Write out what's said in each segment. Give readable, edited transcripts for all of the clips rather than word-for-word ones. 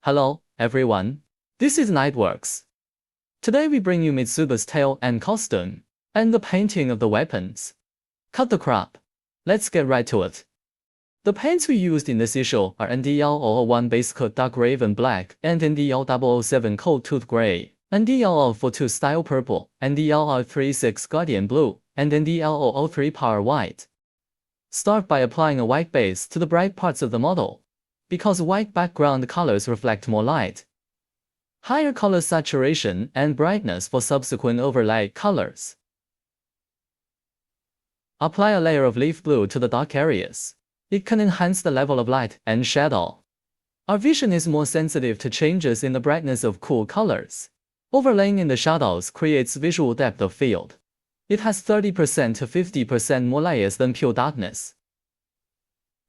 Hello, everyone. This is NightWorks. Today we bring you Mitsuba's tail and costume, and the painting of the weapons. Cut the crap. Let's get right to it. The paints we used in this issue are NDL001 base coat dark raven black and NDL007 cold tooth gray, NDL042 style purple, NDL036 guardian blue, and NDL003 power white. Start by applying a white base to the bright parts of the model, because white background colors reflect more light. Higher color saturation and brightness for subsequent overlay colors. Apply a layer of leaf blue to the dark areas. It can enhance the level of light and shadow. Our vision is more sensitive to changes in the brightness of cool colors. Overlaying in the shadows creates visual depth of field. It has 30% to 50% more layers than pure darkness.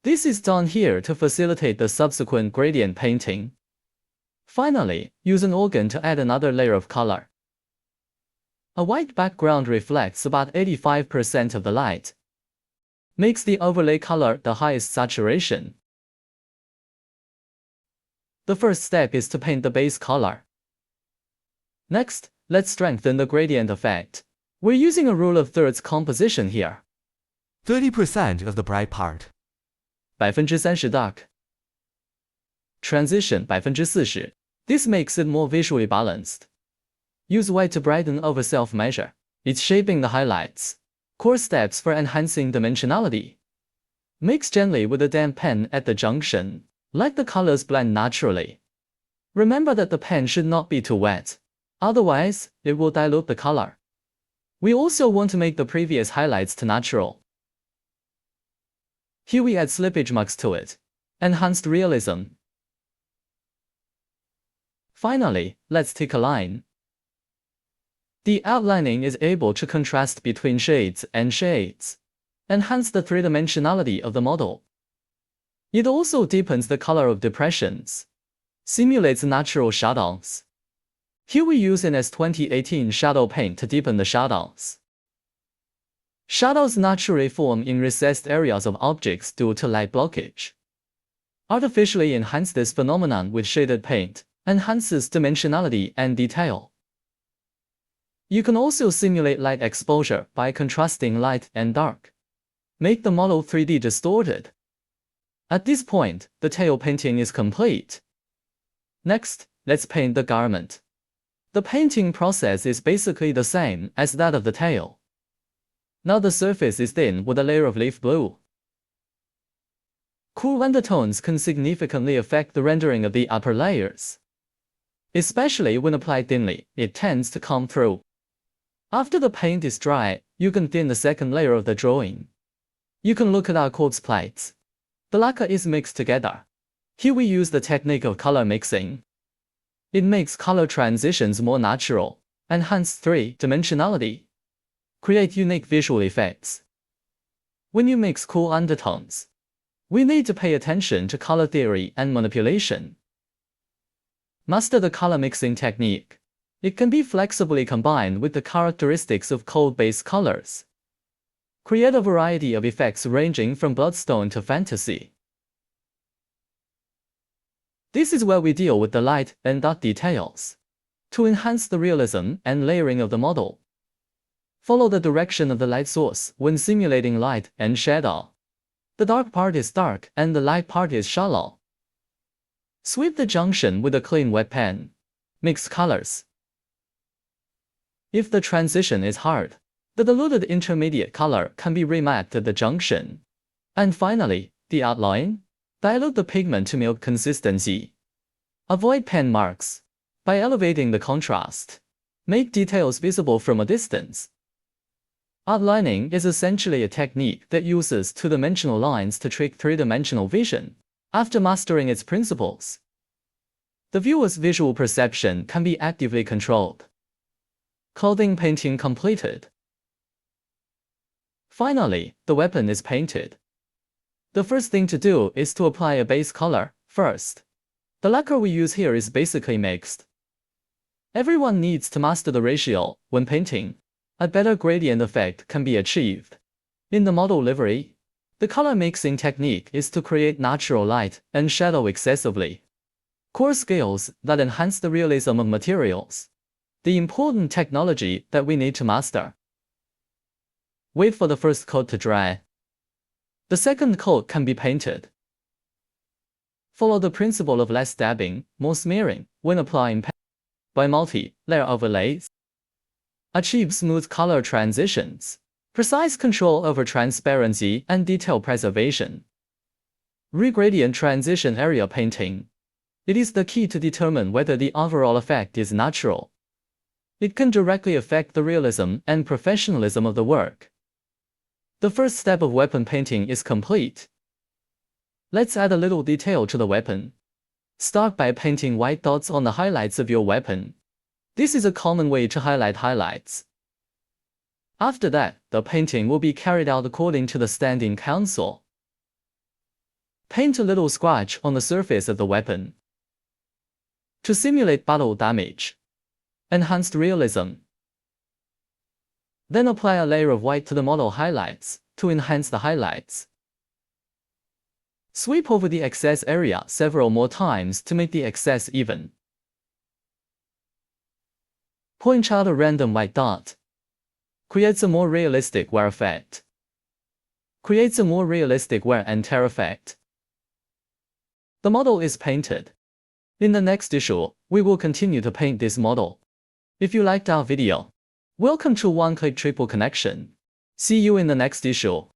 This is done here to facilitate the subsequent gradient painting. Finally, use an organ to add another layer of color. A white background reflects about 85% of the light. Makes the overlay color the highest saturation. The first step is to paint the base color. Next, let's strengthen the gradient effect. We're using a rule of thirds composition here. 30% of the bright part. 30% dark. Transition 40%. This makes it more visually balanced. Use white to brighten over self-measure. It's shaping the highlights. Core steps for enhancing dimensionality. Mix gently with a damp pen at the junction. Let the colors blend naturally. Remember that the pen should not be too wet. Otherwise, it will dilute the color. We also want to make the previous highlights to natural. Here we add slippage marks to it. Enhanced realism. Finally, let's take a line. The outlining is able to contrast between shades and shades. Enhance the three-dimensionality of the model. It also deepens the color of depressions. Simulates natural shadows. Here we use an S2018 shadow paint to deepen the shadows. Shadows naturally form in recessed areas of objects due to light blockage. Artificially enhance this phenomenon with shaded paint. Enhances dimensionality and detail. You can also simulate light exposure by contrasting light and dark. Make the model 3D distorted. At this point, the tail painting is complete. Next, let's paint the garment. The painting process is basically the same as that of the tail. Now the surface is thin with a layer of leaf blue. Cool undertones can significantly affect the rendering of the upper layers. Especially when applied thinly, it tends to come through. After the paint is dry, you can thin the second layer of the drawing. You can look at our quartz plates. The lacquer is mixed together. Here we use the technique of color mixing. It makes color transitions more natural, enhance three-dimensionality, create unique visual effects. When you mix cool undertones, we need to pay attention to color theory and manipulation. Master the color mixing technique. It can be flexibly combined with the characteristics of cold base colors. Create a variety of effects ranging from bloodstone to fantasy. This is where we deal with the light and dark details. To enhance the realism and layering of the model, follow the direction of the light source when simulating light and shadow. The dark part is dark and the light part is shallow. Sweep the junction with a clean wet pen. Mix colors. If the transition is hard, the diluted intermediate color can be remapped at the junction. And finally, the outline. Dilute the pigment to milk consistency. Avoid pen marks. By elevating the contrast, make details visible from a distance. Outlining is essentially a technique that uses two-dimensional lines to trick three-dimensional vision. After mastering its principles, the viewer's visual perception can be actively controlled. Clothing painting completed. Finally, the weapon is painted. The first thing to do is to apply a base color first. The lacquer we use here is basically mixed. Everyone needs to master the ratio when painting. A better gradient effect can be achieved. In the model livery, the color mixing technique is to create natural light and shadow excessively. core skills that enhance the realism of materials, the important technology that we need to master. Wait for the first coat to dry. The second coat can be painted. Follow the principle of less dabbing, more smearing when applying paint by multi-layer overlays. Achieve smooth color transitions, precise control over transparency and detail preservation. Regradient transition area painting. It is the key to determine whether the overall effect is natural. It can directly affect the realism and professionalism of the work. The first step of weapon painting is complete. Let's add a little detail to the weapon. Start by painting white dots on the highlights of your weapon. This is a common way to highlight highlights. After that, the painting will be carried out according to the standing counsel. Paint a little scratch on the surface of the weapon to simulate battle damage. Enhanced realism. Then apply a layer of white to the model highlights to enhance the highlights. Sweep over the excess area several more times to make the excess even. Point out a random white dot. Creates a more realistic wear effect. Creates a more realistic wear and tear effect. The model is painted. In the next issue, we will continue to paint this model. If you liked our video, welcome to One Click Triple Connection. See you in the next issue.